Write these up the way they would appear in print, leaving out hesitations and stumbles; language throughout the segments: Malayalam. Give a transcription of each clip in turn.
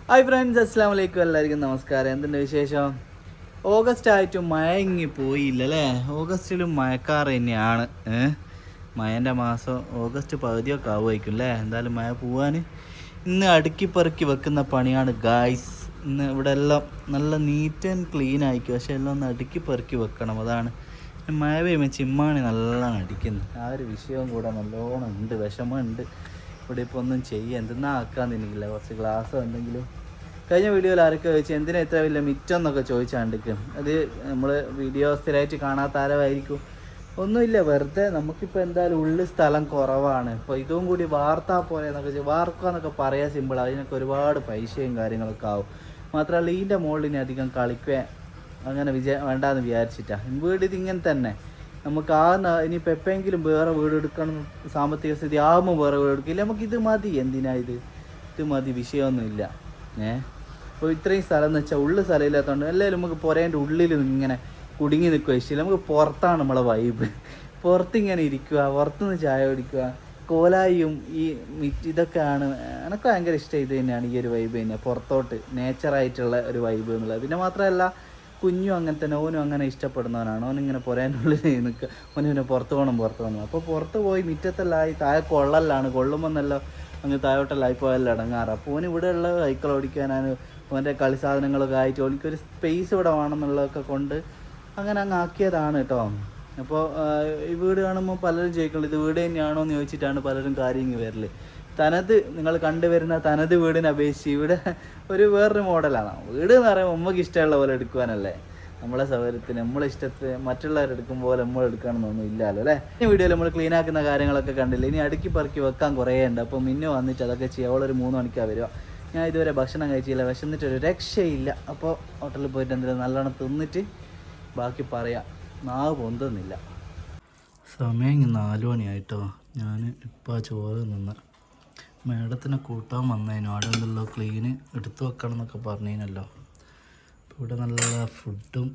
ഹായ് ഫ്രണ്ട്സ്, അസ്സാം വലൈക്കും. എല്ലാവർക്കും നമസ്കാരം. എന്തുണ്ട് വിശേഷം? ഓഗസ്റ്റ് ആയിട്ടും മഴ ഇങ്ങി പോയില്ല അല്ലേ? ഓഗസ്റ്റിലും മഴക്കാറ് തന്നെയാണ്. മഴൻ്റെ മാസം ഓഗസ്റ്റ് പകുതിയൊക്കെ ആവുമായിരിക്കും അല്ലേ? എന്തായാലും മഴ പോവാൻ ഇന്ന് അടുക്കി പെറുക്കി വെക്കുന്ന പണിയാണ് ഗായ്സ്. ഇന്ന് ഇവിടെ എല്ലാം നല്ല നീറ്റ് ആൻഡ് ക്ലീൻ ആയിരിക്കും, പക്ഷെ എല്ലാം ഒന്ന് അടുക്കി പെറുക്കി വെക്കണം. അതാണ് മഴ പെയ്യുമ്പോൾ ചിമ്മാണി നല്ലോണം അടിക്കുന്നത്. ആ ഒരു വിഷയവും കൂടെ നല്ലോണം ഉണ്ട്, വിഷമമുണ്ട്. ഇവിടെ ഇപ്പോൾ ഒന്നും ചെയ്യുക എന്തെന്നാ ആക്കാൻ തിന്നില്ല. കുറച്ച് ഗ്ലാസ്സോ എന്തെങ്കിലും. കഴിഞ്ഞ വീഡിയോയിൽ ആരൊക്കെ ചോദിച്ചു എന്തിനാ ഇത്ര വലിയ മിറ്റെന്നൊക്കെ ചോദിച്ചാണ്ടിരിക്കും. അത് നമ്മൾ വീഡിയോ സ്ഥിരമായിട്ട് കാണാത്ത ആരമായിരിക്കും. ഒന്നുമില്ല, വെറുതെ നമുക്കിപ്പോൾ എന്തായാലും ഉള്ളിൽ സ്ഥലം കുറവാണ്. ഇപ്പോൾ ഇതും കൂടി വാർത്താ പോലെ എന്നൊക്കെ വാർക്കുക എന്നൊക്കെ പറയാൻ സിമ്പിൾ. അതിനൊക്കെ ഒരുപാട് പൈസയും കാര്യങ്ങളൊക്കെ ആവും. മാത്രമല്ല ഇതിൻ്റെ മുകളിൽ ഇനി അധികം കളിക്കുക അങ്ങനെ വേണ്ടാന്ന് വിചാരിച്ചിട്ടാണ്. വീട് ഇതിങ്ങനെ തന്നെ നമുക്ക് ഇനിയിപ്പോൾ എപ്പോഴെങ്കിലും വേറെ വീട് എടുക്കണം, സാമ്പത്തിക സ്ഥിതി ആകുമ്പോൾ വേറെ വീട് എടുക്കില്ല. നമുക്കിത് മതി. എന്തിനാ ഇത് മതി, വിഷയമൊന്നുമില്ല. അപ്പോൾ ഇത്രയും സ്ഥലം എന്ന് വെച്ചാൽ ഉള്ളിൽ സ്ഥലം ഇല്ലാത്തതുകൊണ്ട് എല്ലാവരും നമുക്ക് പുരേൻ്റെ ഉള്ളിൽ ഇങ്ങനെ കുടുങ്ങി നിൽക്കുക ഇഷ്ടമില്ല. നമുക്ക് പുറത്താണ് നമ്മളെ വൈബ്. പുറത്തിങ്ങനെ ഇരിക്കുക, പുറത്തുനിന്ന് ചായ കുടിക്കുക, കോലായും ഈ ഇതൊക്കെയാണ് എനിക്ക് ഭയങ്കര ഇഷ്ടം. ഇത് തന്നെയാണ്, ഈ ഒരു വൈബ് തന്നെയാണ്, പുറത്തോട്ട് നേച്ചറായിട്ടുള്ള ഒരു വൈബ് എന്നുള്ളത്. പിന്നെ മാത്രമല്ല കുഞ്ഞും അങ്ങനെ തന്നെ, ഓനും അങ്ങനെ ഇഷ്ടപ്പെടുന്നവനാണ്. ഓനിങ്ങനെ പുരേനുള്ളിൽ നിൽക്കുക, ഓനിങ്ങനെ പുറത്ത് പോകണം. അപ്പോൾ പുറത്ത് പോയി മുറ്റത്തെല്ലാം താഴെ കൊള്ളുമ്പോൾ നല്ല അങ്ങ് താഴോട്ടെല്ലാം പോയാലും ഇടങ്ങാറ്. അപ്പോൾ ഓന് ഇവിടെയുള്ള സൈക്കിൾ ഓടിക്കാനാണ്, ഓൻ്റെ കളി സാധനങ്ങളൊക്കെ ആയിട്ട് ഓനിക്കൊരു സ്പേസ് ഇവിടെ വേണമെന്നുള്ളതൊക്കെ കൊണ്ട് അങ്ങനെ അങ്ങ് ആക്കിയതാണ് കേട്ടോ. അപ്പോൾ ഈ വീട് കാണുമ്പോൾ പലരും ചോദിക്കുള്ളൂ ഇത് വീട് തന്നെയാണോ എന്ന് ചോദിച്ചിട്ടാണ് പലരും കാര്യങ്ങൾ വരല്. തനത് നിങ്ങൾ കണ്ടുവരുന്ന തനത് വീടിനെ അപേക്ഷിച്ച് ഇവിടെ വേറൊരു മോഡലാണ്. വീട് എന്ന് പറയുമ്പോൾ നമുക്ക് ഇഷ്ടമുള്ള പോലെ എടുക്കുവാനല്ലേ, നമ്മളെ സൗകര്യത്തിന് നമ്മളെ ഇഷ്ടത്തിന് മറ്റുള്ളവരെടുക്കും പോലെ നമ്മൾ എടുക്കണമെന്നൊന്നും ഇല്ലല്ലോ അല്ലേ. ഈ വീഡിയോയിൽ നമ്മൾ ക്ലീൻ ആക്കുന്ന കാര്യങ്ങളൊക്കെ കണ്ടില്ല. ഇനി അടുക്കി പറക്കി വെക്കാൻ കുറേ ഉണ്ട്. അപ്പോൾ മിന്നു വന്നിട്ട് അതൊക്കെ ചെയ്യുക. അവളൊരു 3 മണിക്കാണ് വരിക. ഞാൻ ഇതുവരെ ഭക്ഷണം കഴിച്ചില്ല, വിശന്നിട്ടൊരു രക്ഷയില്ല. അപ്പോൾ ഹോട്ടലിൽ പോയിട്ട് എന്തെങ്കിലും നല്ലോണം തിന്നിട്ട് ബാക്കി പറയാം. നാവ് പൊന്തുന്നില്ല. സമയം 4 മണിയായിട്ടോ. ഞാൻ ഇപ്പോൾ ചോറ് നിന്ന് മേഡത്തിനെ കൂട്ടാൻ വന്നതിനോ അവിടെ എന്തെല്ലോ ക്ലീന് എടുത്തു വെക്കണം എന്നൊക്കെ പറഞ്ഞതിനല്ലോ. അപ്പോൾ ഇവിടെ നല്ല ഫുഡും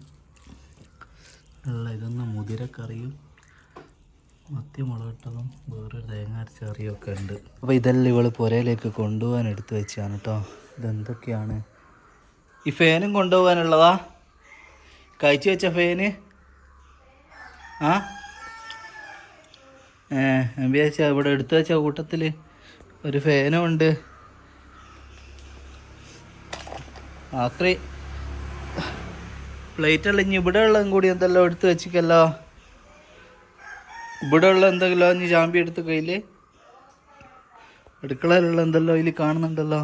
നല്ല ഇതൊന്ന് മുതിരക്കറിയും മത്തി മുളകിട്ടതും വേറൊരു തേങ്ങ അരച്ച കറിയും ഒക്കെ ഉണ്ട്. അപ്പോൾ ഇതെല്ലാം ഇവൾ പുരയിലേക്ക് കൊണ്ടുപോകാൻ എടുത്തു വെച്ചാണ് കേട്ടോ. ഇതെന്തൊക്കെയാണ്? ഈ ഫാനും കൊണ്ടുപോകാനുള്ളതാ? കഴിച്ചു വെച്ച ഫാന്? വിചാരിച്ച ഇവിടെ എടുത്തു വെച്ച കൂട്ടത്തിൽ ഒരു ഫാനും ഉണ്ട്. ആക്രി പ്ലേറ്റല്ല, ഇനി ഇവിടെ ഉള്ളതും കൂടി എന്തെല്ലാം എടുത്ത് വെച്ചിക്കല്ലോ. ഇവിടെ ഉള്ള എന്തെങ്കിലും ഇനി ചാമ്പി എടുത്ത് കയ്യിൽ അടുക്കളയിലുള്ള എന്തെല്ലോ ഇതിൽ കാണുന്നുണ്ടല്ലോ.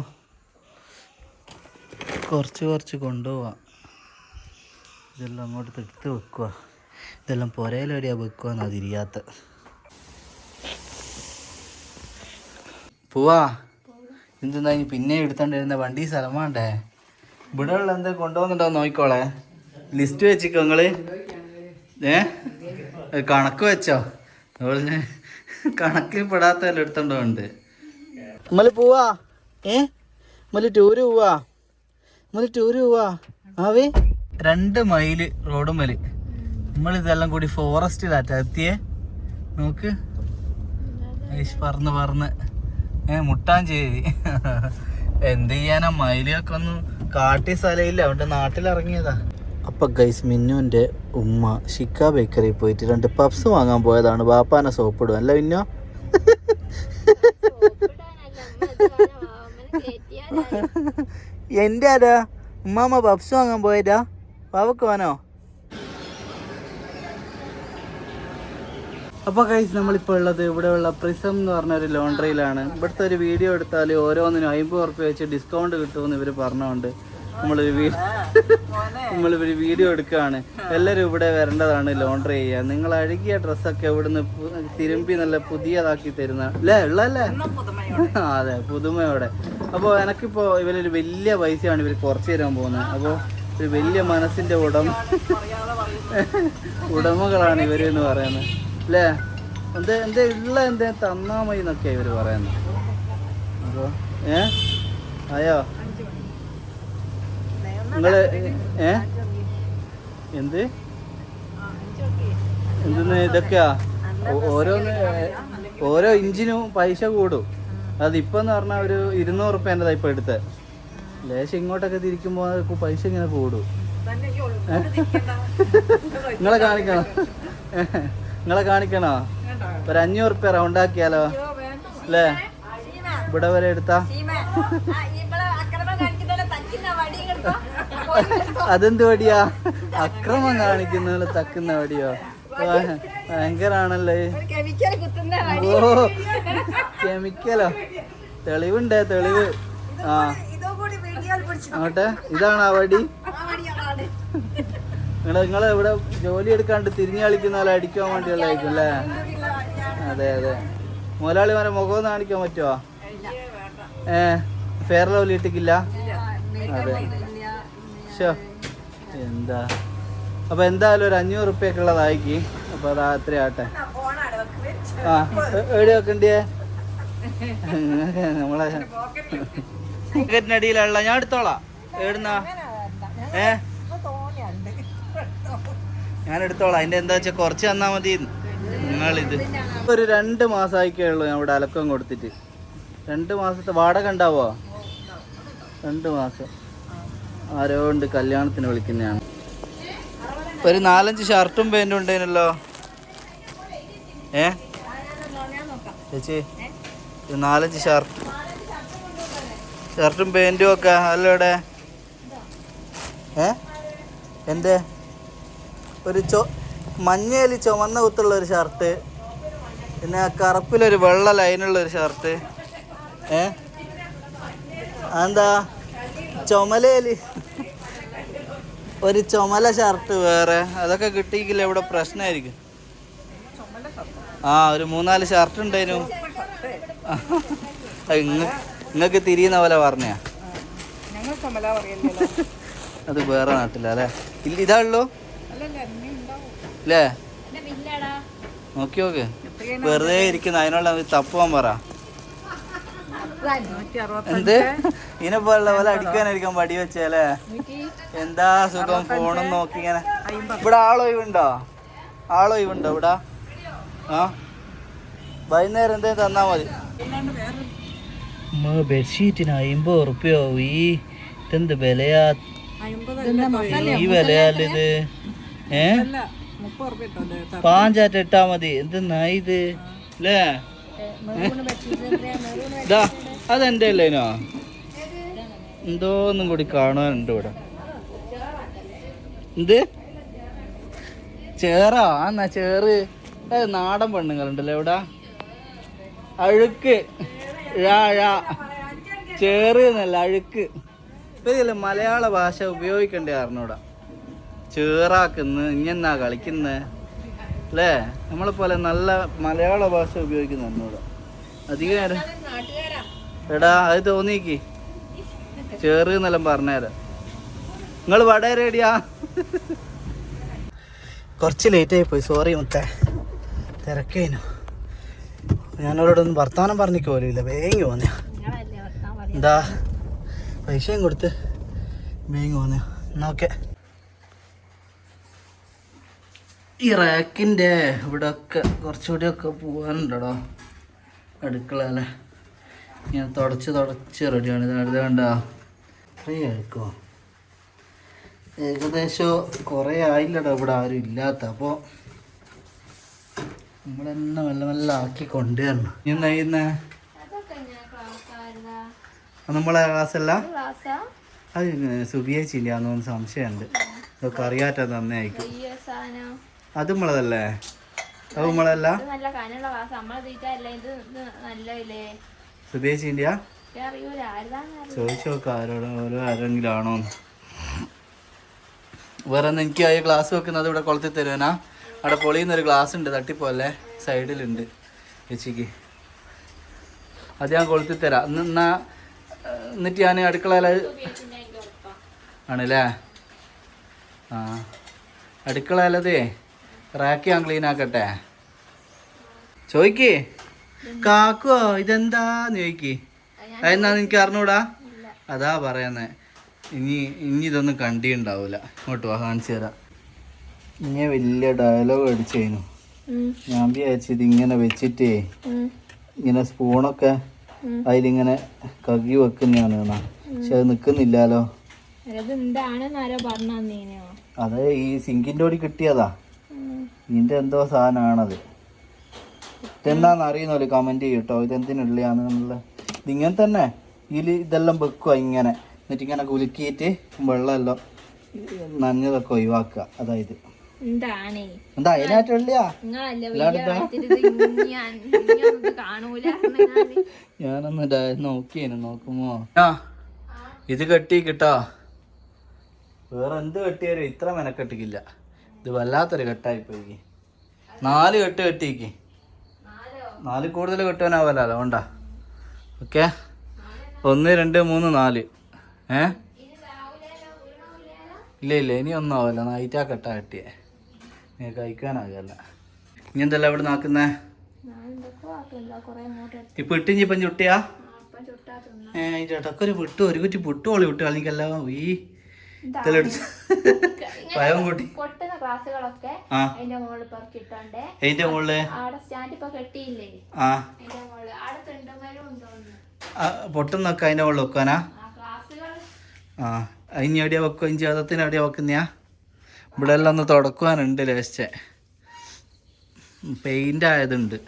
കുറച്ച് കൊണ്ടുപോവാം. ഇതെല്ലാം അങ്ങോട്ട് എടുത്ത് വെക്കുക. ഇതെല്ലാം പുരയിലെവിടെയാണ് വെക്കുക എന്നാ തിരിയാത്ത. പോവാ എന്തെന്നാ ഇനി പിന്നെ എടുത്തോണ്ടിരുന്ന വണ്ടി സ്ഥലം വേണ്ടേ? ഇവിടെ ഉള്ള എന്തെങ്കിലും കൊണ്ടുപോകുന്നുണ്ടോ നോക്കിക്കോളെ. ലിസ്റ്റ് വെച്ചിക്കോ നിങ്ങള്. കണക്ക് വെച്ചോ? അതുപോലെ കണക്കിൽ പെടാത്തല്ലോ എടുത്തോണ്ട്. നമ്മള് പോവാ. നമ്മള് ടൂര് പോവാ. ആവേ 2 മൈല് റോഡ് മേല് നമ്മളിതെല്ലാം കൂടി ഫോറസ്റ്റിലാറ്റ എത്തിയേ. നോക്ക് പറന്ന് മുട്ടാഞ്ചേരി. എന്ത് ചെയ്യാനാ, മയിലൊക്കെ ഒന്നും കാട്ടിയ സ്ഥലമില്ല, അവൻ്റെ നാട്ടിലിറങ്ങിയതാ. അപ്പം ഗൈസ്, മിന്നുവിൻ്റെ ഉമ്മ ഷിക്ക ബേക്കറിയിൽ പോയിട്ട് 2 പപ്സ് വാങ്ങാൻ പോയതാണ്. ബാപ്പാനെ സോപ്പിടും അല്ല മിന്നോ? എൻ്റെ ആരാ ഉമ്മാമ്മ പപ്സ് വാങ്ങാൻ പോയതാ? ബാവക്ക് വാനോ? അപ്പോൾ ഗൈസ്, നമ്മളിപ്പോൾ ഉള്ളത് ഇവിടെയുള്ള പ്രിസം എന്ന് പറഞ്ഞൊരു ലോണ്ടറിയിലാണ്. ഇവിടുത്തെ ഒരു വീഡിയോ എടുത്താൽ ഓരോന്നിനും 50 ഉറുപ്പ്യ വെച്ച് ഡിസ്കൗണ്ട് കിട്ടുമെന്ന് ഇവർ പറഞ്ഞുകൊണ്ട് നമ്മളൊരു വീഡിയോ എടുക്കുകയാണ്. എല്ലാവരും ഇവിടെ വരേണ്ടതാണ് ലോണ്ടറി ചെയ്യാൻ. നിങ്ങൾ അഴുകിയ ഡ്രസ്സൊക്കെ ഇവിടുന്ന് തിരുമ്പി നല്ല പുതിയതാക്കി തരുന്ന അല്ലേ ഉള്ളല്ലേ? അതെ, പുതുമയോടെ. അപ്പോൾ എനിക്കിപ്പോൾ ഇവരൊരു വലിയ പൈസയാണ് ഇവർ കുറച്ച് തരാൻ പോകുന്നത്. അപ്പോൾ ഒരു വലിയ മനസ്സിൻ്റെ ഉടമകളാണ് ഇവർ എന്ന് പറയുന്നത് അല്ലേ? എന്താ ഉള്ള തന്നാ മതി എന്നൊക്കെയാണ് ഇവർ പറയുന്നത്. അപ്പോൾ അയ്യോ നിങ്ങള് എന്തെന്ന് ഇതൊക്കെയാ ഓരോ ഇഞ്ചിനും പൈസ കൂടും. അതിപ്പോൾ എന്ന് പറഞ്ഞാൽ ഒരു 200 ഉറുപ്പ്യൻ്റെതാ ഇപ്പോൾ എടുത്തത്. ലേശം ഇങ്ങോട്ടൊക്കെ തിരിക്കുമ്പോൾ പൈസ ഇങ്ങനെ കൂടും. നിങ്ങളെ കാണിക്കണോ? നിങ്ങളെ കാണിക്കണോ? ഒരു 500 റുപ്യ റൗണ്ടാക്കിയാലോ അല്ലേ? ഇവിടെ വരെ എടുത്താ അതെന്ത് വടിയാ? അക്രമം കാണിക്കുന്ന തക്കുന്ന വടിയോ? ഭയങ്കരാണല്ലോ. ഓ കെമിക്കലോ? തെളിവുണ്ടേ, തെളിവ്. ആ അങ്ങോട്ടെ, ഇതാണ് ആ വടി. നിങ്ങള് ഇവിടെ ജോലി എടുക്കാണ്ട് തിരിഞ്ഞു കളിക്കുന്ന പോലെ അടിക്കാൻ വേണ്ടിയുള്ളതായിരിക്കും അല്ലേ? അതെ അതെ. മുതലാളിമാരെ മുഖം കാണിക്കാൻ പറ്റുമോ? ഫെയർ ലവ്ലി ഇട്ടിക്കില്ല? അതെ. ഷോ എന്താ. അപ്പൊ എന്തായാലും ഒരു 500 റുപ്യൊക്കെ ഉള്ളതായിക്ക്. അപ്പൊ അത് അത്രയാട്ടെ. ആ എവിടെ വെക്കണ്ടിയേ? നമ്മളെ അടിയിലുള്ള ഞാൻ എടുത്തോളാം. എവിടുന്നാ? ഞാൻ എടുത്തോളാം. അതിന്റെ എന്താ വെച്ചാൽ കുറച്ച് തന്നാ മതി. നിങ്ങളിത് ഒരു 2 മാസമായിക്കേ ഉള്ളൂ ഞാൻ ഇവിടെ അലക്കം കൊടുത്തിട്ട്. 2 മാസത്തെ വാടക ഉണ്ടാവോ? 2 മാസം. ആരോ ഉണ്ട് കല്യാണത്തിന് വിളിക്കുന്നതാണ്. ഒരു 4-5 ഷർട്ടും പാൻറ്റും ഉണ്ടേനല്ലോ. ചേച്ചി 4-5 ഷർട്ടും പാൻറ്റും ഒക്കെ അല്ലോ ഇവിടെ. എൻ്റെ ഒരു മഞ്ഞയിൽ ചുമന്ന കുത്തുള്ള ഒരു ഷർട്ട്, പിന്നെ കറുപ്പിലൊരു വെള്ള ലൈനുള്ള ഒരു ഷർട്ട്. അതെന്താ ചുമലയില് ഒരു ചുമല ഷർട്ട് വേറെ? അതൊക്കെ കിട്ടിയില്ല ഇവിടെ പ്രശ്നമായിരിക്കും. ആ ഒരു 3-4 ഷർട്ട് ഉണ്ടായിരുന്നു. നിങ്ങൾക്ക് തിരിയുന്ന പോലെ പറഞ്ഞാ? അത് വേറെ നാട്ടിലല്ലേ? ഇല്ല ഇതാ ഉള്ളൂ അല്ലേ? നോക്കി നോക്ക്. വെറുതെ ഇരിക്കുന്ന അതിനുള്ള തപ്പുവാൻ പറ. എന്ത് ഇതിനെപ്പോലുള്ള പോലെ അടിക്കാനായിരിക്കും വടി വെച്ചല്ലേ? എന്താ സുഖം ഫോണും നോക്കി ഇങ്ങനെ. ഇവിടെ ആളൊഴിവുണ്ടോ? ആളൊഴിവുണ്ടോ ഇവിടെ? ആ വൈകുന്നേരം എന്തേലും തന്നാ മതി. ബെഡ്ഷീറ്റിന് 50 റുപ്യോ? ഇതെന്ത് വിലയാ? ഈ വിലയാലിത്. പാഞ്ചാറ്റ ഇട്ടാ മതി. എന്തെന്നാ ഇത് അല്ലേ? അതെന്റെ അല്ലേനോ? എന്തോന്നും കൂടി കാണാനുണ്ട് ഇവിടെ. എന്ത് ചേറാ? എന്നാ ചേറ് നാടൻ പെണ്ണുങ്ങളുണ്ടല്ലോ ഇവിടെ. അഴുക്ക് ചേറ് എന്നല്ല, അഴുക്ക്. ഇപ്പൊ മലയാള ഭാഷ ഉപയോഗിക്കണ്ടേ അറിഞ്ഞൂടാ. ചേറാക്കുന്നു ഇങ്ങന്നാ കളിക്കുന്നത് അല്ലേ? നമ്മളെ പോലെ നല്ല മലയാള ഭാഷ ഉപയോഗിക്കുന്ന അറിഞ്ഞൂടാ അധികം നേരം. എടാ അത് തോന്നിക്ക് ചേറ് എന്നെല്ലാം പറഞ്ഞേരാ. നിങ്ങൾ വട റെഡിയാ? കുറച്ച് ലേറ്റായി പോയി, സോറി മുത്തേ. തിരക്കേനു. ഞാനവരോടൊന്നും വർത്തമാനം പറഞ്ഞിക്ക് പോലും ഇല്ല. വേഗം പോന്നെയാ. എന്താ പൈസയും കൊടുത്ത് വേഗം പോന്നെയാ. എന്നാ ഓക്കെ. ഈ റാക്കിൻ്റെ ഇവിടെ ഒക്കെ കുറച്ചുകൂടിയൊക്കെ പോകാനുണ്ടോ അടുക്കള അല്ലേ? ഞാൻ തുടച്ച് റെഡിയാണ്. ഇത് വേണ്ട ഫ്രീ ആയിരിക്കുമോ? ഏകദേശം കുറേ ആയില്ലടോ ഇവിടെ ആരും ഇല്ലാത്ത. അപ്പോൾ നമ്മളെന്നെ മെല്ലെ മെല്ലെ ആക്കി കൊണ്ടുവരണം. നീ എന്താ ചെയ്യുന്നേ? നമ്മളെ ക്ലാസ്സല്ല അത് സുബിയേച്ചില്ലാന്നോന്ന് സംശയമുണ്ട്. ഇതൊക്കെ അറിയാത്ത തന്നെ ആയിരിക്കും. അത് നമ്മളതല്ലേ? അത് നമ്മളല്ല. സുബിയേച്ചിൻ്റെ ചോദിച്ചു നോക്കാം ആരെങ്കിലും ആണോ. വേറെ ഒന്ന് എനിക്ക് ആ ഗ്ലാസ് വെക്കുന്നത് ഇവിടെ കൊളുത്തി തരുവാനാ? അവിടെ പൊളിയുന്നൊരു ഗ്ലാസ് ഉണ്ട്, തട്ടിപ്പോലെ സൈഡിലുണ്ട് ചേച്ചിക്ക്. അത് ഞാൻ കൊളുത്തി തരാം. എന്നിട്ട് ഞാൻ അടുക്കളയിൽ ആണല്ലേ? ആ അടുക്കളയിലതേ റാക്ക് ഞാൻ ക്ലീൻ ആക്കട്ടെ. ചോദിക്കേ കാക്കുവോ ഇതെന്താന്ന് ചോദിക്ക്. അതെന്താന്ന് എനിക്ക് അറിഞ്ഞൂടാ. അതാ പറയുന്നേ. ഇനി ഇതൊന്നും കണ്ടിണ്ടാവൂല. ഇങ്ങോട്ട് വാ കാണിച്ചു തരാം. ഇങ്ങനെ വലിയ ഡയലോഗ് അടിച്ചേനു. ഞാൻ വിചാരിച്ചത് ഇങ്ങനെ വെച്ചിട്ടേ ഇങ്ങനെ സ്പൂണൊക്കെ അതിലിങ്ങനെ കഴുകി വെക്കുന്നതാണ്. പക്ഷെ അത് നിക്കുന്നില്ലാലോ. അത് ഈ സിങ്കിന്റെ ഓടി കിട്ടിയതാ. ഇതിന്റെ എന്തോ സാധനമാണത്. ഇതെന്താന്ന് അറിയുന്നല്ലോ കമന്റ് ചെയ്യട്ടോ, ഇതെന്തിനുള്ളിയാന്നുള്ള. ഇതിങ്ങനെ തന്നെ ഇതെല്ലാം വെക്കുക ഇങ്ങനെ, എന്നിട്ട് ഇങ്ങനെ കുലുക്കിയിട്ട് വെള്ളമെല്ലാം നനഞ്ഞതൊക്കെ ഒഴിവാക്കുക. അതായത് എന്താ അതിനായിട്ടുള്ളിയാ ഞാനൊന്ന് നോക്കിയേനു. നോക്കുമ്പോ ഇത് കെട്ടി കിട്ടാ. വേറെ എന്ത് കെട്ടിയാലും ഇത്ര മെനക്കെട്ടിക്കില്ല. ഇത് വല്ലാത്തൊരു കെട്ടായിപ്പോയി. 4 കെട്ട് കെട്ടിക്ക്. 4 കൂടുതൽ കെട്ടാനാവല്ലോ. അതുകൊണ്ടാ. ഓക്കെ, 1 2 3 4. ഇല്ല ഇനി ഒന്നും ആവല്ല. നൈറ്റാ കെട്ടാ കെട്ടിയേ. കഴിക്കാനാകല്ല. ഇനി എന്തെല്ലാം ഇവിടെ നാക്കുന്നേ? ഇപ്പൊ ഇട്ടിഞ്ഞിപ്പം ചുട്ടിയാ? ചേട്ടക്കൊരു വിട്ടു, ഒരു കുറ്റി പുട്ടുപൊളി വിട്ടു കളിക്കല്ലോ. ഈ പഴം കൂട്ടി അതിന്റെ മുകളില് പൊട്ടുന്നൊക്കെ അതിന്റെ മുകളിൽ വെക്കാനാ? അതിന് എവിടെയാ വെക്കുക? ഇഞ്ചി അതത്തിന് എവിടെയാ വെക്കുന്നയാ? ഇവിടെ എല്ലാം ഒന്ന് തുടക്കുവാനുണ്ട്. Least paint ആയതുണ്ട്.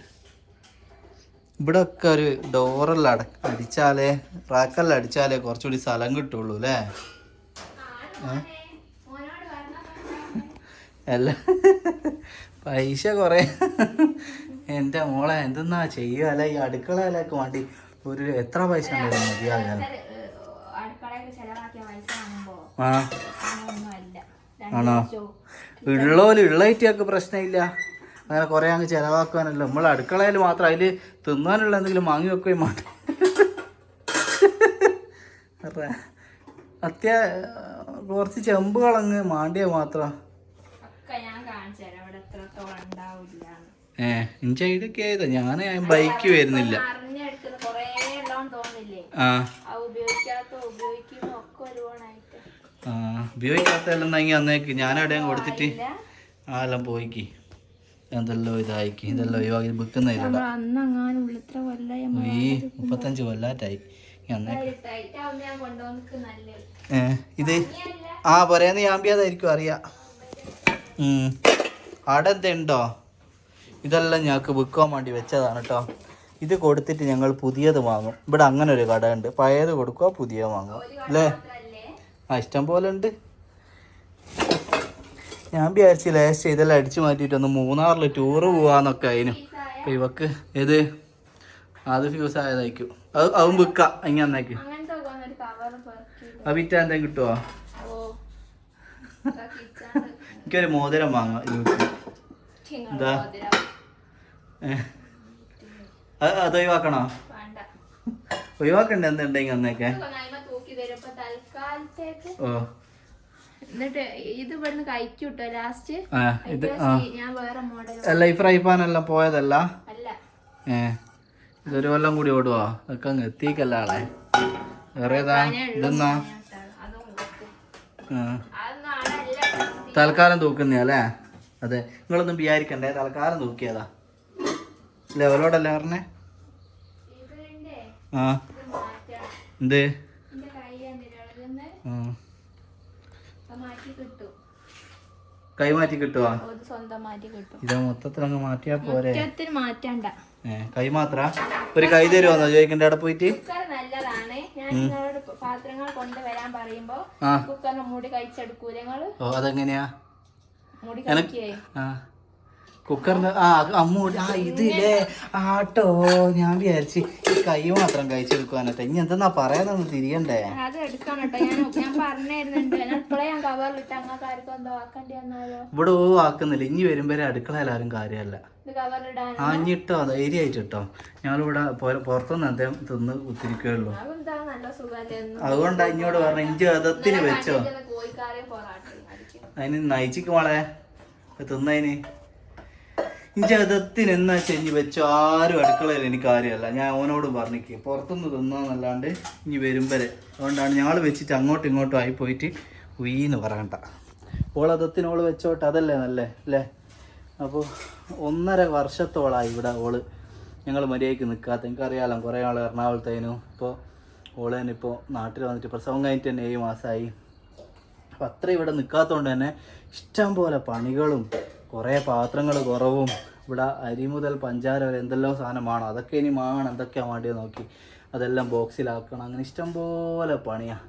ഇവിടെ ഒക്കെ ഒരു ഡോറെല്ലാം അടിച്ചാലേ, റാക്കെല്ലാം അടിച്ചാലേ കുറച്ചുകൂടി സ്ഥലം കിട്ടുള്ളൂ അല്ലേ? അല്ല പൈസ കുറേ. എൻ്റെ മോളെ എന്തെന്നാ ചെയ്യുക അല്ല? ഈ അടുക്കളയിലേക്ക് വേണ്ടി ഒരു എത്ര പൈസ ഉണ്ടായിരുന്നു മതിയാകാൻ? ആണോ? ഉള്ളായിട്ടൊക്കെ പ്രശ്നമില്ല. അങ്ങനെ കുറേ അങ്ങ് ചിലവാക്കാനല്ലോ. നമ്മൾ അടുക്കളയിൽ മാത്രം അതിൽ തിന്നാനുള്ള എന്തെങ്കിലും വാങ്ങി വെക്കുകയും മാറ്റും. കുറച്ച് ചെമ്പുകളങ്ങ് മാണ്ടിയ മാത്രം. ഇഞ്ച ഇതൊക്കെ ആയതാ. ഞാൻ ബൈക്ക് വരുന്നില്ല. ഉപയോഗിക്കാത്തെല്ലാം അന്നേക്ക് ഞാൻ എവിടെയും കൊടുത്തിട്ട് എല്ലാം പോയിക്ക്. എന്തെല്ലോ ഇതായിക്ക്. ഇതെല്ലാം ഒഴിവാക്കി വിൽക്കുന്നില്ല. ഈ 35 കൊല്ലാറ്റായി. ഇത് പറയുന്ന യാമ്പിയാതായിരിക്കും അറിയാം. അവിടെ എന്തുണ്ടോ? ഇതെല്ലാം ഞങ്ങൾക്ക് വിൽക്കാൻ വേണ്ടി വെച്ചതാണ് കേട്ടോ. ഇത് കൊടുത്തിട്ട് ഞങ്ങൾ പുതിയത് വാങ്ങും. ഇവിടെ അങ്ങനെ ഒരു കട ഉണ്ട്. പഴയത് കൊടുക്കുക, പുതിയ വാങ്ങും അല്ലേ? ഇഷ്ടം പോലെ ഉണ്ട്. ഞാൻ വിചാരിച്ചു ലാസ്റ്റ് ഇതെല്ലാം അടിച്ചു മാറ്റിയിട്ടൊന്ന് മൂന്നാറിൽ ടൂറ് പോവാന്നൊക്കെ അതിനും. അപ്പം ഇവക്ക് ഏത് അത് ഫ്യൂസ് ആയതായിരിക്കും. അതും വിൽക്കാം. ഇങ്ങനെ അന്നേക്ക് വിറ്റാ എന്തെങ്കിലും കിട്ടുമോ? എനിക്കൊരു മോതിരം വാങ്ങാം. എന്താ അത് ഒഴിവാക്കണോ? ഒഴിവാക്കണ്ടേ എന്തുണ്ടെങ്കിൽ അന്നേക്കെ? ഓ എന്നിട്ട് ഇത് ഇവിടുന്ന് കഴിക്കൂട്ടോ ലാസ്റ്റ്. അല്ല ഈ ഫ്രൈ പാൻ എല്ലാം പോയതല്ല. ഇതൊരു കൊല്ലം കൂടി ഓടുവോ? അതൊക്കെ അങ്ങ് എത്തിക്കല്ല ആളെ. വേറെ ഏതാ? ഇതെന്നാ തൽക്കാലം തൂക്കുന്നേ അല്ലേ? അതെ, നിങ്ങളൊന്നും വിചാരിക്കണ്ടേ, തൽക്കാലം തൂക്കിയതാ. ലെവലോടല്ലേ പറഞ്ഞേ? എന്ത് കൈ മാറ്റി കിട്ടുവാ? ഇത് മൊത്തത്തിൽ അങ്ങ് മാറ്റിയാ പോരെ? കൈ മാത്ര ഒരു കൈ തരുമോന്നോ ചോദിക്കണ്ടേ അവിടെ പോയിട്ട്? ഓ അതെങ്ങനെയാ കുക്കറിന്? അമ്മൂടി ഇതില്ലേ ആട്ടോ. ഞാൻ വിചാരിച്ച് ഈ കൈ മാത്രം കഴിച്ചെടുക്കുവാനട്ടെ. ഇനി എന്തെന്നാ പറയാനൊന്ന് തിരിയണ്ടേ? ഇവിടെ ആക്കുന്നില്ല. ഇനി വരുമ്പോഴേ അടുക്കളയിലാരും കാര്യമല്ല. ഇട്ടോ ധൈര്യമായിട്ട് ഇട്ടോ. ഞങ്ങളിവിടെ പുറത്തുനിന്ന് എന്തേലും തിന്ന് കുത്തിരിക്കുകയുള്ളൂ. അതുകൊണ്ടാ ഇങ്ങോട്ട് പറഞ്ഞ ഇഞ്ചി അതത്തിന് വെച്ചോ. അതിന് നയിച്ചിക്ക് മോളെ തിന്നതിന് ഇഞ്ചി അതത്തിന് എന്നാ ചെഞ്ഞ് വെച്ചോ. ആരും അടുക്കളയിൽ എനിക്ക് കാര്യമല്ല. ഞാൻ ഓനോട് പറഞ്ഞിക്ക് പുറത്തുനിന്ന് തിന്നാന്നല്ലാണ്ട് ഇനി വരുമ്പരെ. അതുകൊണ്ടാണ് ഞങ്ങൾ വെച്ചിട്ട് അങ്ങോട്ടും ഇങ്ങോട്ടും ആയി പോയിട്ട് ഉയ്ന്ന് പറയണ്ട. ഓളതത്തിനോള് വെച്ചോട്ടെ, അതല്ലേ നല്ലേ അല്ലേ? അപ്പോൾ 1.5 വർഷത്തോളമായി ഇവിടെ ഞങ്ങൾ മര്യാദയ്ക്ക് നിൽക്കാത്ത. എനിക്കറിയാലോ കുറേ ആൾ എറണാകുളത്തേനും. ഇപ്പോൾ ഓള് തന്നെ ഇപ്പോൾ നാട്ടിൽ വന്നിട്ട് പ്രസവം കഴിഞ്ഞിട്ട് തന്നെ 7 മാസമായി. അപ്പം അത്ര ഇവിടെ നിൽക്കാത്തതുകൊണ്ട് തന്നെ ഇഷ്ടം പോലെ പണികളും കുറേ പാത്രങ്ങൾ കുറവും. ഇവിടെ അരി മുതൽ പഞ്ചാര വരെ എന്തെല്ലാം സാധനം വേണം, അതൊക്കെ ഇനി വേണം, എന്തൊക്കെയാണ് വേണ്ടിയത് നോക്കി അതെല്ലാം ബോക്സിലാക്കണം. അങ്ങനെ ഇഷ്ടം പോലെ പണിയാണ്.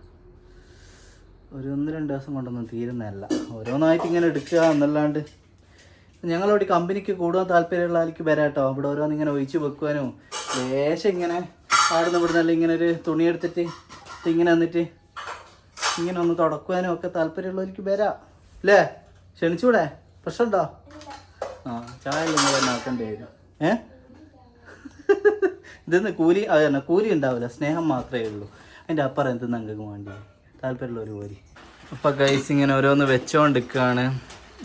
ഒരു 1-2 ദിവസം കൊണ്ടൊന്നും തീരുന്നതല്ല, ഓരോന്നായിട്ട് ഇങ്ങനെ എടുക്കുക എന്നല്ലാണ്ട്. ഞങ്ങളിവിടെ കമ്പനിക്ക് കൂടുതൽ താല്പര്യമുള്ള ആൾക്ക് വരാം കേട്ടോ. ഇവിടെ ഓരോന്നിങ്ങനെ ഒഴിച്ച് വെക്കുവാനും ലേശം ഇങ്ങനെ ആടുന്ന ഇവിടുന്നല്ല ഇങ്ങനെ ഒരു തുണി എടുത്തിട്ട് ഇങ്ങനെ വന്നിട്ട് ഇങ്ങനെ ഒന്ന് തുടക്കുവാനും ഒക്കെ താല്പര്യമുള്ളവർക്ക് വരാം അല്ലേ? ക്ഷണിച്ചൂടെ? പ്രശ്നമുണ്ടോ? ആ, ചായ നിങ്ങൾ തന്നെ ആക്കേണ്ടി വരും. ഇതെന്ന് കൂലി അത് തന്നെ, കൂലി ഉണ്ടാവില്ല, സ്നേഹം മാത്രമേ ഉള്ളൂ. അതിൻ്റെ അപ്പുറം എന്തെന്ന് നിങ്ങൾക്ക് വേണ്ടി താല്പര്യമുള്ളൊരു പോരി. അപ്പം ഗൈസ് ഇങ്ങനെ ഓരോന്ന് വെച്ചോണ്ടിരിക്കുകയാണ്.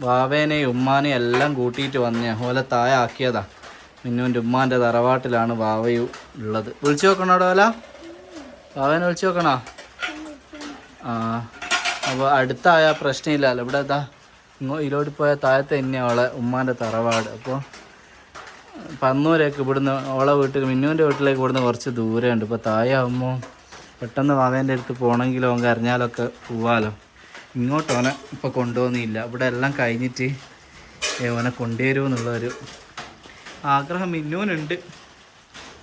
വാവേനെയും ഉമ്മാനെയും എല്ലാം കൂട്ടിയിട്ട് വന്നേ ഓലെ താഴെ ആക്കിയതാ. മിന്നുവിൻ്റെ ഉമ്മാൻ്റെ തറവാട്ടിലാണ് വാവയും ഉള്ളത്. വിളിച്ചു നോക്കണോടോ ഓല? വാവേനെ വിളിച്ചു നോക്കണോ? ആ, അപ്പോൾ അടുത്തായ പ്രശ്നമില്ലല്ലോ. ഇവിടെ ഇതാ ഇതിലോട്ട് പോയ താഴത്ത് തന്നെയാണ് അവളെ ഉമ്മാൻ്റെ തറവാട്. അപ്പോൾ പന്നൂരേക്ക് ഇവിടുന്ന് ഓളെ വീട്ടിൽ മിന്നുവിൻ്റെ വീട്ടിലേക്ക് ഇവിടുന്ന് കുറച്ച് ദൂരമുണ്ട്. ഇപ്പോൾ താഴെയാകുമ്പോൾ പെട്ടെന്ന് വാവേൻ്റെ അടുത്ത് പോകണമെങ്കിലോ അവൻ കരഞ്ഞാലൊക്കെ പോവാലോ. ഇങ്ങോട്ട് ഓനെ ഇപ്പോൾ കൊണ്ടുപോകുന്നില്ല. ഇവിടെ എല്ലാം കഴിഞ്ഞിട്ട് ഓനെ കൊണ്ടുവരുമെന്നുള്ളൊരു ആഗ്രഹം മിന്നുവിനുണ്ട്.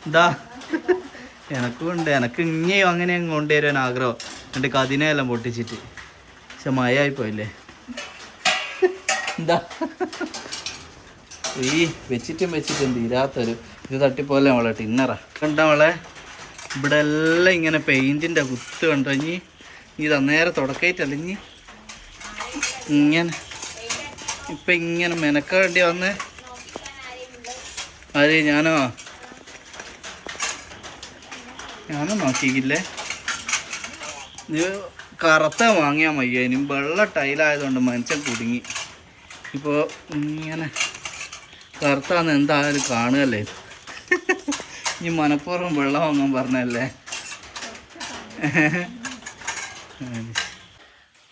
എന്താ എനക്കും ഉണ്ട്. എനക്ക് ഇങ്ങനെയും അങ്ങനെ അങ്ങ് കൊണ്ടുവരാൻ ആഗ്രഹം എൻ്റെ കതിനെല്ലാം പൊട്ടിച്ചിട്ട്. പക്ഷെ മഴയായിപ്പോയില്ലേ. എന്താ ഈ വെച്ചിട്ടും തീരാത്തൊരു ഇത് തട്ടിപ്പോലെ അവളെ ടിന്നറാ കണ്ട അവളെ. ഇവിടെ എല്ലാം ഇങ്ങനെ പെയിൻറ്റിൻ്റെ കുത്ത് കണ്ടോ. ഇനി ഇത് അന്നേരം തുടക്കയിട്ടല്ല, ഇനി ഇങ്ങനെ ഇപ്പം ഇങ്ങനെ മെനക്കേണ്ടി വന്ന്. അതെ ഞാനോ നോക്കിയില്ലേ. ഇത് കറുത്ത വാങ്ങിയാൽ മയ്യ. ഇനി വെള്ള ടൈലായതുകൊണ്ട് മനുഷ്യൻ കുടുങ്ങി. ഇപ്പോൾ ഇങ്ങനെ കറുത്താന്ന് എന്തായാലും കാണുകയല്ലേ. ഇനി മനഃപൂർവ്വം വെള്ളം വാങ്ങാൻ പറഞ്ഞല്ലേ.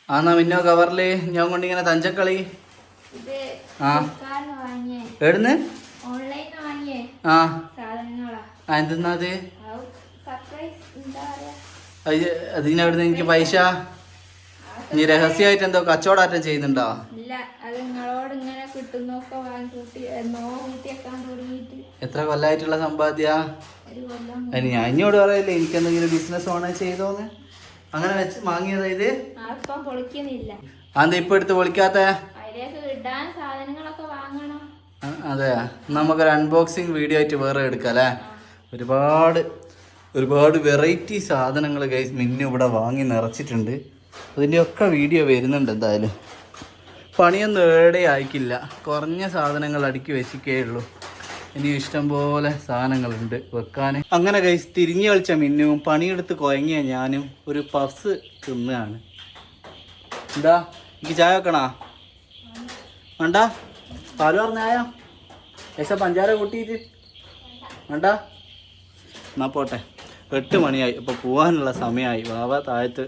ആന്നാ മിന്നോ കവറില് ഞാൻ കൊണ്ടിങ്ങനെ തഞ്ചക്കളി. ആ എവിടുന്ന്? ആ എന്തെന്നാ അത്? അതിനെവിടുന്ന് എനിക്ക് പൈസ? നീ രഹസ്യമായിട്ട് എന്തോ കച്ചവടാറ്റം ചെയ്യുന്നുണ്ടോ? എത്ര കൊല്ലായിട്ടുള്ള സമ്പാദ്യ? അതിന് ഞാൻ ഇങ്ങോട്ട് പറയല്ലേ എനിക്ക് എന്തെങ്കിലും ബിസിനസ് ഓണേ ചെയ്തോന്ന്. അങ്ങനെ വെച്ച് വാങ്ങിയതാ ഇത്? അതെന്താ ഇപ്പൊ എടുത്ത് പൊളിക്കാത്ത? അതെ, നമുക്കൊരു അൺബോക്സിങ് വീഡിയോ ആയിട്ട് വേറെ എടുക്കാം അല്ലേ? ഒരുപാട് വെറൈറ്റി സാധനങ്ങൾ ഗൈസ് മിന്നു ഇവിടെ വാങ്ങി നിറച്ചിട്ടുണ്ട്. അതിൻ്റെയൊക്കെ വീഡിയോ വരുന്നുണ്ട്. എന്തായാലും പണിയൊന്നും ഏടെ ആയിക്കില്ല, കുറഞ്ഞ സാധനങ്ങൾ അടുക്കി വെച്ചിക്കേ ഉള്ളൂ. ഇനി ഇഷ്ടംപോലെ സാധനങ്ങളുണ്ട് വെക്കാൻ. അങ്ങനെ ഗൈസ് തിരിഞ്ഞു കളിച്ച മിന്നുവും പണിയെടുത്ത് കുഴങ്ങിയ ഞാനും ഒരു പഫ്സ് തിന്നുകയാണ്. എന്താ എനിക്ക് ചായ വെക്കണോ? വേണ്ട, പാല് പറഞ്ഞായോ? പൈസ പഞ്ചാര കൂട്ടിയിട്ട് വേണ്ട? എന്നാ പോട്ടെ. 8 മണിയായി. അപ്പോൾ പോകാനുള്ള സമയമായി. വാവ താഴത്ത്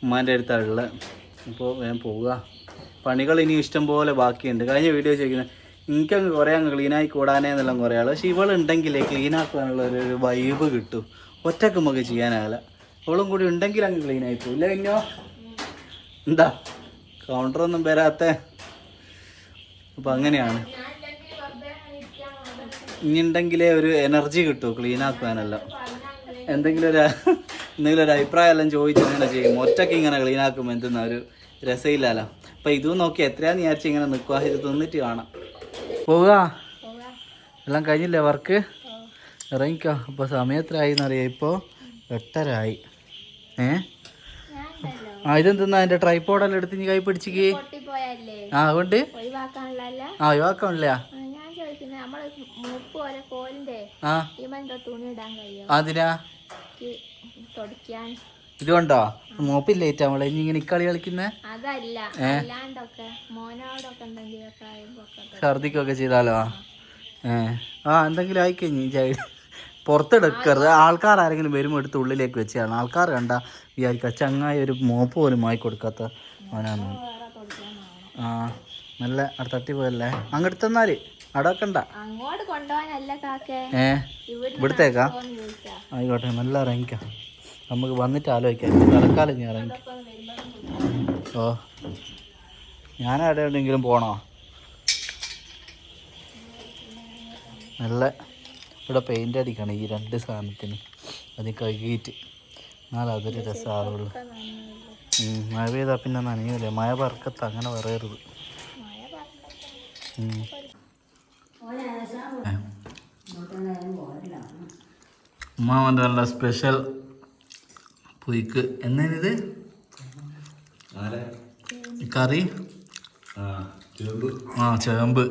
ഉമ്മാൻ്റെ അടുത്തുള്ള. അപ്പോൾ വേഗം പോവുക. പണികൾ ഇനി ഇഷ്ടം പോലെ ബാക്കിയുണ്ട്. കഴിഞ്ഞ വീഡിയോ ചോദിക്കുന്നത് എനിക്കങ്ങ് കുറേ അങ്ങ് ക്ലീനായി കൂടാനേ എന്നെല്ലാം കുറേ ആൾ. പക്ഷേ ഇവളുണ്ടെങ്കിലേ ക്ലീനാക്കാനുള്ള ഒരു വൈബ് കിട്ടും. ഒറ്റക്ക് നമുക്ക് ചെയ്യാനാവില്ല. അവളും കൂടി ഉണ്ടെങ്കിൽ അങ്ങ് ക്ലീനായി പോകും. ഇല്ല പിന്നോ എന്താ കൗണ്ടറൊന്നും വരാത്ത. അപ്പം അങ്ങനെയാണ്. ഇനി ഉണ്ടെങ്കിലേ ഒരു എനർജി കിട്ടും ക്ലീനാക്കാനെല്ലാം. എന്തെങ്കിലും ഒരു അഭിപ്രായം എല്ലാം ചോദിച്ച് ഇങ്ങനെ ചെയ്യും. ഒറ്റയ്ക്ക് ഇങ്ങനെ ക്ലീനാക്കുമ്പോൾ എന്തെന്നാ ഒരു രസമില്ലല്ലോ. അപ്പം ഇതും നോക്കി എത്രയാന്ന് വിചാരിച്ച് ഇങ്ങനെ നിൽക്കുക. ഇത് തിന്നിട്ട് കാണാം. പോവുക. എല്ലാം കഴിഞ്ഞില്ലേ വർക്ക്? ഇറങ്ങിക്കോ. അപ്പോൾ സമയത്രയായി എന്നറിയാം. ഇപ്പോൾ 8:30 ആയി. ഇതെന്തെന്നാ എൻ്റെ ട്രൈപ്പോഡെല്ലാം എടുത്ത് നീ കൈ പിടിച്ചിക്ക്. അതുകൊണ്ട് ഒഴിവാക്കാനില്ല. അതിനാ ഇതുകൊണ്ടോ മോപ്പില്ലേറ്റ് നമ്മളെ ഇനി ഇങ്ങനെ കളി കളിക്കുന്നേ? ഛർദിക്കൊക്കെ ചെയ്താലോ? എന്തെങ്കിലും ആയിക്കഴിഞ്ഞു പുറത്തെടുക്കരുത്. ആൾക്കാർ ആരെങ്കിലും വരുമ്പോൾ എടുത്ത് ഉള്ളിലേക്ക് വെച്ചാണ്. ആൾക്കാർ കണ്ട വിചാരിക്കുക ചങ്ങായി ഒരു മോപ്പ് പോലും വാങ്ങി കൊടുക്കാത്ത അവനാണ്. നല്ല അവിടെ തട്ടി പോയല്ലേ. അങ്ങോട്ട് തന്നാല് അവിടെ വെക്കണ്ട. ഇവിടത്തേക്കാ? ആയിക്കോട്ടെ, നല്ല ഇറങ്ങിക്കാം. നമുക്ക് വന്നിട്ട് ആലോചിക്കാം. തൽക്കാലം ഞാൻ ഇറങ്ങി. ഓ ഞാൻ എവിടെയെങ്കിലും പോണോ? നല്ല ഇവിടെ പെയിൻ്റ് അടിക്കണം ഈ 2 സാധനത്തിന്. അത് കഴുകിയിട്ട് എന്നാൽ അതൊരു രസമാവുള്ളൂ. മഴ പെയ്താൽ പിന്നെ നനയൂലേ. മഴ പറക്കത്ത് അങ്ങനെ പറയരുത്. ഉമ്മാവൻ്റെ നല്ല സ്പെഷ്യൽ പുയ്ക്ക്. എന്നാണിത് കറി? ചേമ്പ്.